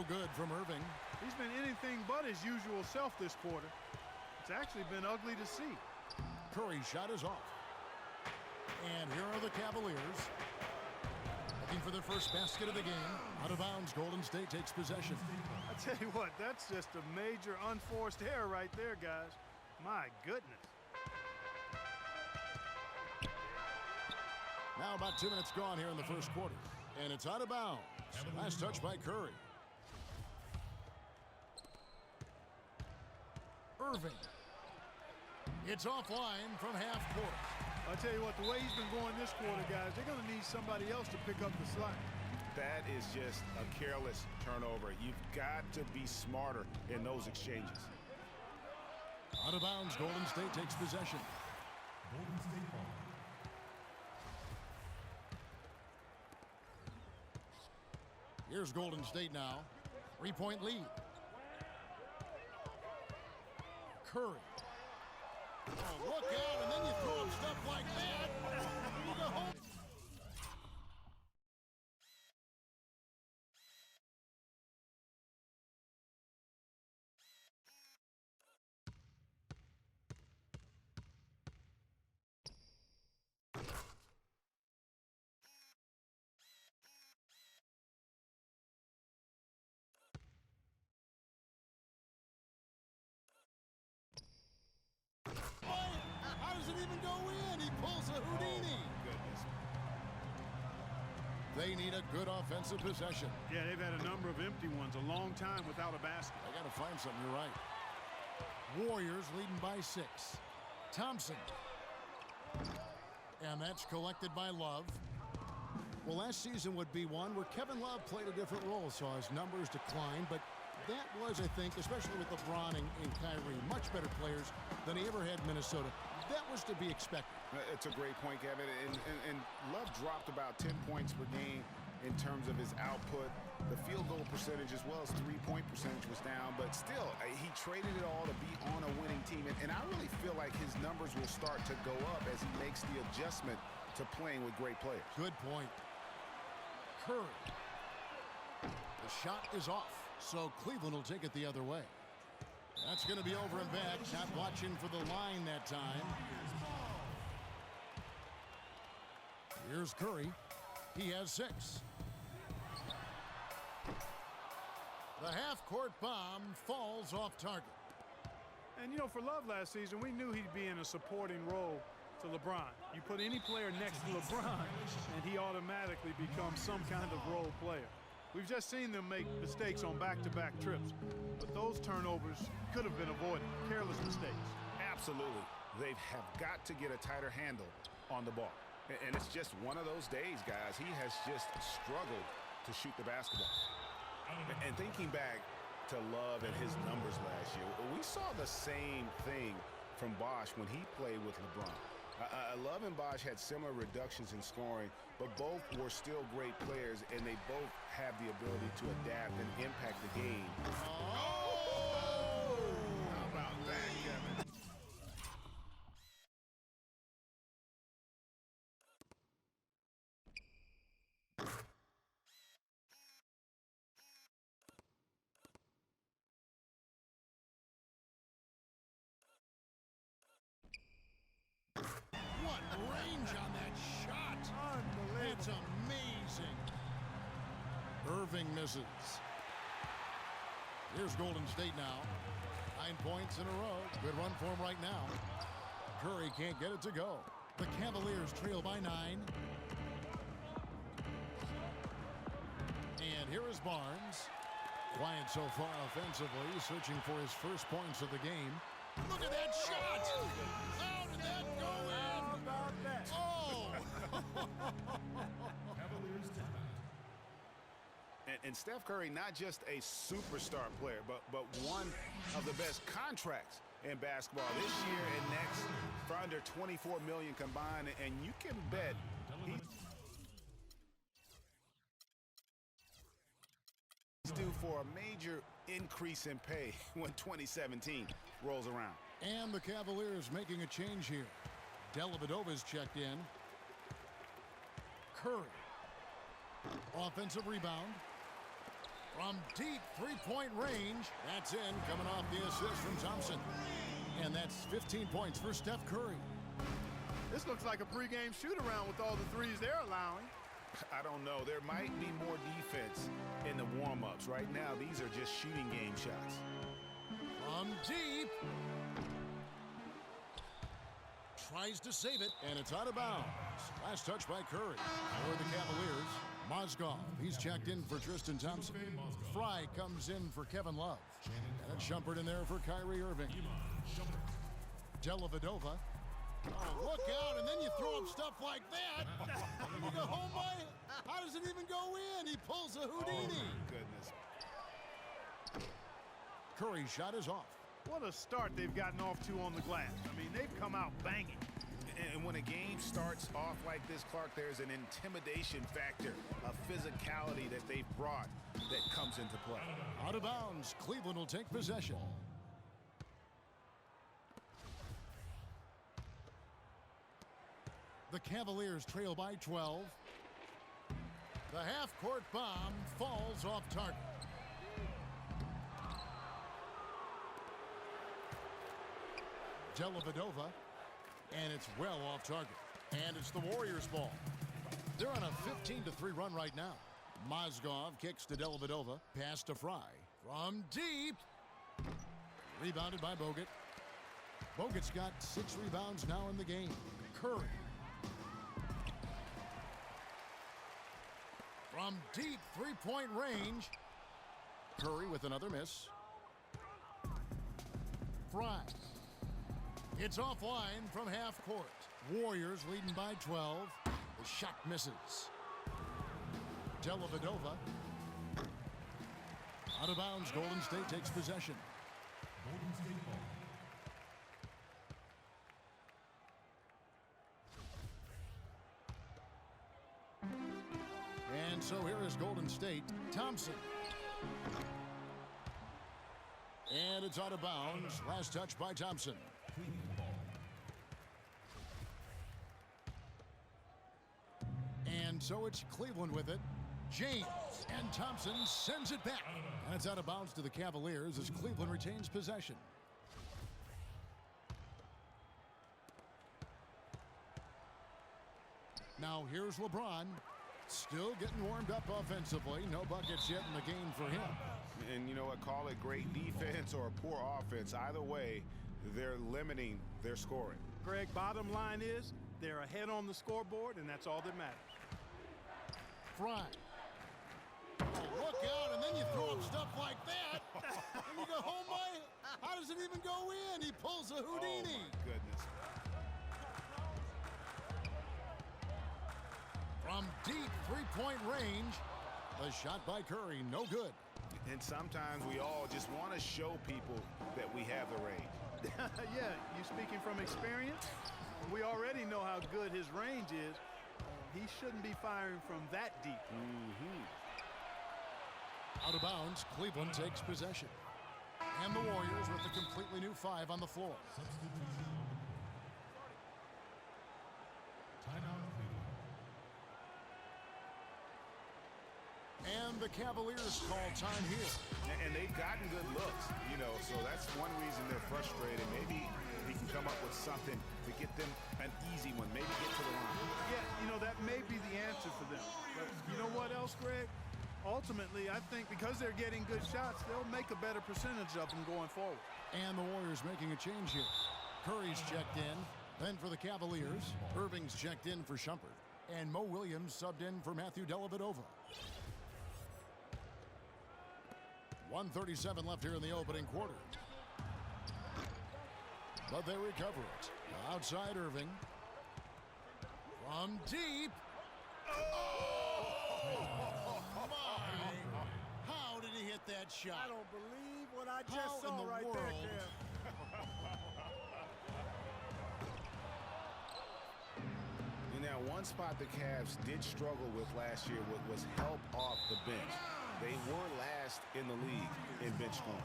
no good from Irving. He's been anything but his usual self this quarter. It's actually been ugly to see. Curry's shot is off. And here are the Cavaliers. Looking for their first basket of the game. Out of bounds, Golden State takes possession. I tell you what, that's just a major unforced error right there, guys. My goodness. Now about 2 minutes gone here in the first quarter. And it's out of bounds. Last touch by Curry. Irving. It's offline from half court. I'll tell you what, the way he's been going this quarter, guys, they're going to need somebody else to pick up the slack. That is just a careless turnover. You've got to be smarter in those exchanges. Out of bounds, Golden State takes possession. Golden State ball. Here's Golden State now. 3-point lead. Curry. Oh, look out, and then you throw him stuff like that. You go home. How does it even go in? He pulls a Houdini. Goodness. They need a good offensive possession. Yeah, they've had a number of empty ones, a long time without a basket. I got to find something. You're right. Warriors leading by 6. Thompson. And that's collected by Love. Well, last season would be one where Kevin Love played a different role, saw his numbers decline, but that was, I think, especially with LeBron and Kyrie, much better players than he ever had in Minnesota. That was to be expected. It's a great point, Kevin. And Love dropped about 10 points per game in terms of his output. The field goal percentage as well as three-point percentage was down, but still, he traded it all to be on a winning team. And I really feel like his numbers will start to go up as he makes the adjustment to playing with great players. Good point. Curry. The shot is off, so Cleveland will take it the other way. That's going to be over and back. Not watching for the line that time. Here's Curry. He has 6. The half-court bomb falls off target. And, you know, for Love last season, we knew he'd be in a supporting role to LeBron. You put any player next to LeBron, and he automatically becomes some kind of role player. We've just seen them make mistakes on back-to-back trips, but those turnovers could have been avoided. Careless mistakes. Absolutely. They have got to get a tighter handle on the ball. And it's just one of those days, guys. He has just struggled to shoot the basketball. And thinking back to Love and his numbers last year, we saw the same thing from Bosh when he played with LeBron. Love and Bosh had similar reductions in scoring, but both were still great players, and they both have the ability to adapt and impact the game. Oh! How about that, Kevin? What range on that shot! It's amazing. Irving misses. Here's Golden State now. 9 points in a row. Good run for him right now. Curry can't get it to go. The Cavaliers trail by 9. And here is Barnes. Quiet so far offensively, searching for his first points of the game. Look at that shot! How did that go in? How about that? Oh! Cavaliers timeout. And Steph Curry, not just a superstar player, but one of the best contracts in basketball this year and next for under $24 million combined. And you can bet he's due for a major increase in pay when 2017 rolls around. And the Cavaliers making a change here. Dellavedova's checked in. Curry. Offensive rebound. From deep three-point range, that's in, coming off the assist from Thompson. And that's 15 points for Steph Curry. This looks like a pregame shoot-around with all the threes they're allowing. I don't know. There might be more defense in the warm-ups. Right now, these are just shooting game shots. From deep. Tries to save it, and it's out of bounds. Last touch by Curry. For the Cavaliers, Mozgov. He's checked in for Tristan Thompson. Fry comes in for Kevin Love. And it's Shumpert in there for Kyrie Irving. Dellavedova. Oh, look out, and then you throw up stuff like that. You go, oh my, how does it even go in? He pulls a Houdini. Oh, goodness. Curry's shot is off. What a start they've gotten off to on the glass. I mean, they've come out banging. And when a game starts off like this, Clark, there's an intimidation factor, a physicality that they've brought that comes into play. Out of bounds, Cleveland will take possession. The Cavaliers trail by 12. The half-court bomb falls off target. Dellavedova, and it's well off target. And it's the Warriors' ball. They're on a 15-3 run right now. Mozgov kicks to Dellavedova, pass to Fry. From deep. Rebounded by Bogut. Bogut's got 6 rebounds now in the game. Curry. From deep three-point range. Curry with another miss. Fry. It's offline from half court. Warriors leading by 12. The shot misses. Dellavedova. Out of bounds. Golden State takes possession. Golden State ball. And so here is Golden State. Thompson. And it's out of bounds. Last touch by Thompson. Cleveland ball. And so it's Cleveland with it. James and Thompson sends it back. And it's out of bounds to the Cavaliers as Cleveland retains possession. Now here's LeBron. Still getting warmed up offensively. No buckets yet in the game for him. And you know what? Call it great defense or poor offense. Either way, they're limiting their scoring. Greg, bottom line is they're ahead on the scoreboard, and that's all that matters. Fry. Oh, look out, and then you throw up stuff like that. And you go, oh my, how does it even go in? He pulls a Houdini. Oh, my goodness. From deep three-point range, the shot by Curry, no good. And sometimes we all just want to show people that we have the range. Yeah, you speaking from experience? We already know how good his range is. He shouldn't be firing from that deep. Out of bounds, Cleveland takes possession. And the Warriors with a completely new 5 on the floor. Substitution. Timeout Cleveland. And the Cavaliers call time here. And they've gotten good looks, you know, so that's one reason they're frustrated. Maybe he can come up with something to get them an easy one, maybe get to the line. Yeah, you know, that may be the answer for them. But you know what else, Greg? Ultimately, I think because they're getting good shots, they'll make a better percentage of them going forward. And the Warriors making a change here. Curry's checked in. Then for the Cavaliers, Irving's checked in for Shumpert. And Mo Williams subbed in for Matthew Dellavedova. 1:37 left here in the opening quarter. But they recover it. Outside Irving. From deep. Oh, my. How did he hit that shot? I don't believe what I just How saw in the right world? there, Kev. Now, one spot the Cavs did struggle with last year was help off the bench. They were last in the league in bench scoring.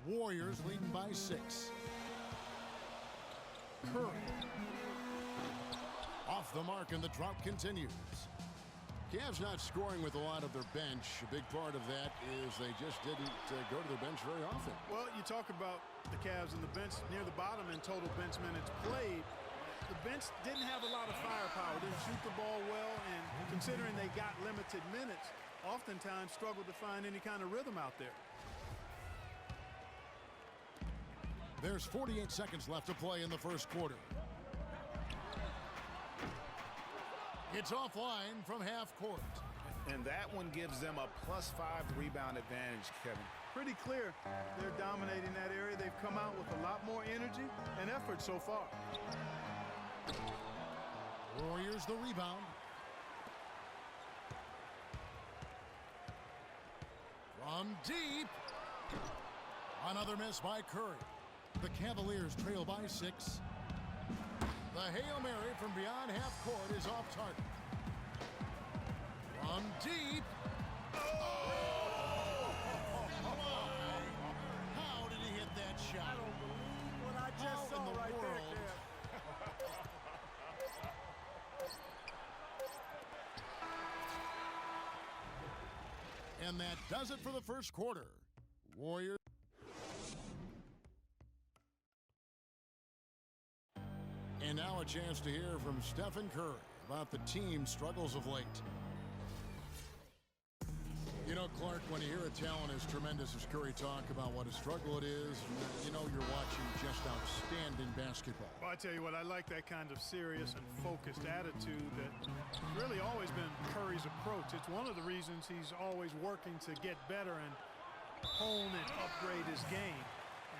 Warriors leading by 6. Curry. Off the mark, and the drought continues. Cavs not scoring with a lot of their bench. A big part of that is they just didn't go to their bench very often. Well, you talk about the Cavs and the bench near the bottom in total bench minutes played. The bench didn't have a lot of firepower, didn't shoot the ball well, and considering they got limited minutes, oftentimes struggled to find any kind of rhythm out there. There's 48 seconds left to play in the first quarter. It's offline from half court. And that one gives them a +5 rebound advantage, Kevin. Pretty clear they're dominating that area. They've come out with a lot more energy and effort so far. Warriors the rebound. From deep. Another miss by Curry. The Cavaliers trail by 6. The Hail Mary from beyond half court is off target. From deep. Oh! How did he hit that shot? I don't believe what I just saw right there. And that does it for the first quarter. Warriors. And now a chance to hear from Stephen Curry about the team's struggles of late. You know, Clark, when you hear a talent as tremendous as Curry talk about what a struggle it is, you know you're watching just outstanding basketball. Well, I tell you what, I like that kind of serious and focused attitude that's really always been Curry's approach. It's one of the reasons he's always working to get better and hone and upgrade his game,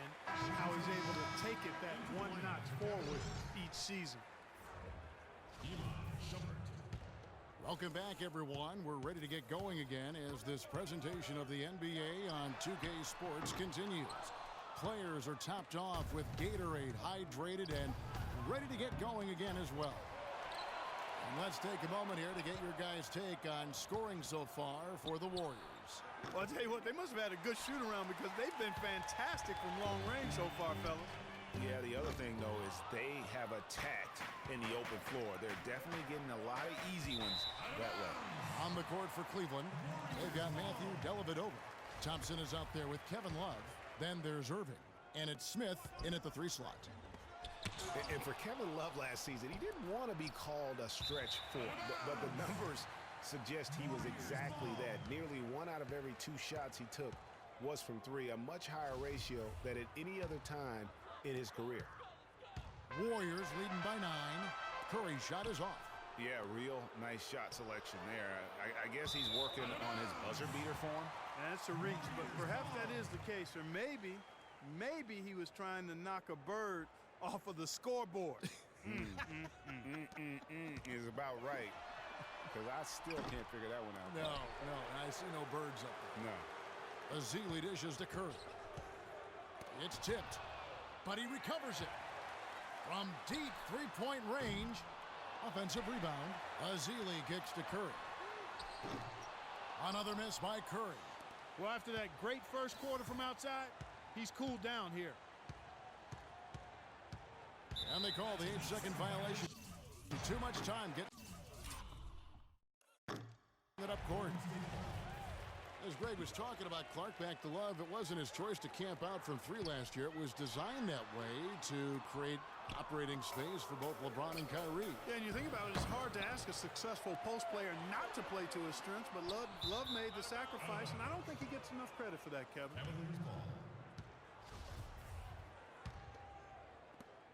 and how he's able to take it that one notch forward each season. Welcome back, everyone. We're ready to get going again as this presentation of the NBA on 2K Sports continues. Players are topped off with Gatorade, hydrated, and ready to get going again as well. And let's take a moment here to get your guys' take on scoring so far for the Warriors. Well, I'll tell you what, they must have had a good shoot-around because they've been fantastic from long range so far, fellas. Yeah, the other thing, though, is they have attacked in the open floor. They're definitely getting a lot of easy ones that way. On the court for Cleveland, they've got Matthew Dellavedova. Thompson is out there with Kevin Love. Then there's Irving. And it's Smith in at the 3 slot. And for Kevin Love last season, he didn't want to be called a stretch 4, but the numbers suggest he was exactly that. Nearly 1 out of every 2 shots he took was from 3, a much higher ratio than at any other time in his career. Warriors leading by 9. Curry's shot is off. Yeah, real nice shot selection there. I guess he's working on his buzzer beater form. That's a reach, but perhaps that is the case. Or maybe he was trying to knock a bird off of the scoreboard. Is about right. Because I still can't figure that one out. No, I see no birds up there. No. Azili dishes to Curry. It's tipped, but he recovers it. From deep three-point range, offensive rebound. Azili kicks to Curry. Another miss by Curry. Well, after that great first quarter from outside, he's cooled down here. And they call the 8-second violation. Too much time getting it up court. As Greg was talking about Clark back to Love, it wasn't his choice to camp out from 3 last year. It was designed that way to create operating space for both LeBron and Kyrie. Yeah, and you think about it, it's hard to ask a successful post player not to play to his strengths, but Love made the sacrifice, and I don't think he gets enough credit for that, Kevin.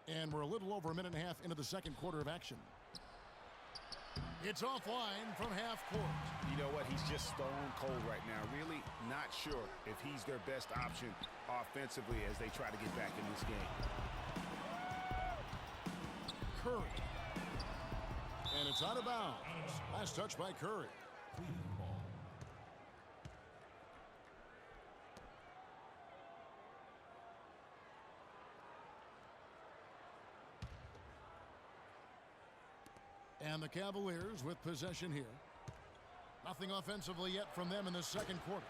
And we're a little over a minute and a half into the second quarter of action. It's offline from half court. You know what? He's just stone cold right now. Really not sure if he's their best option offensively as they try to get back in this game. Curry. And it's out of bounds. Last touch by Curry. And the Cavaliers with possession here. Nothing offensively yet from them in the second quarter.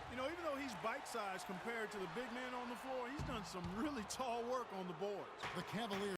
You know, even though he's bite-sized compared to the big man on the floor, he's done some really tall work on the boards. The Cavaliers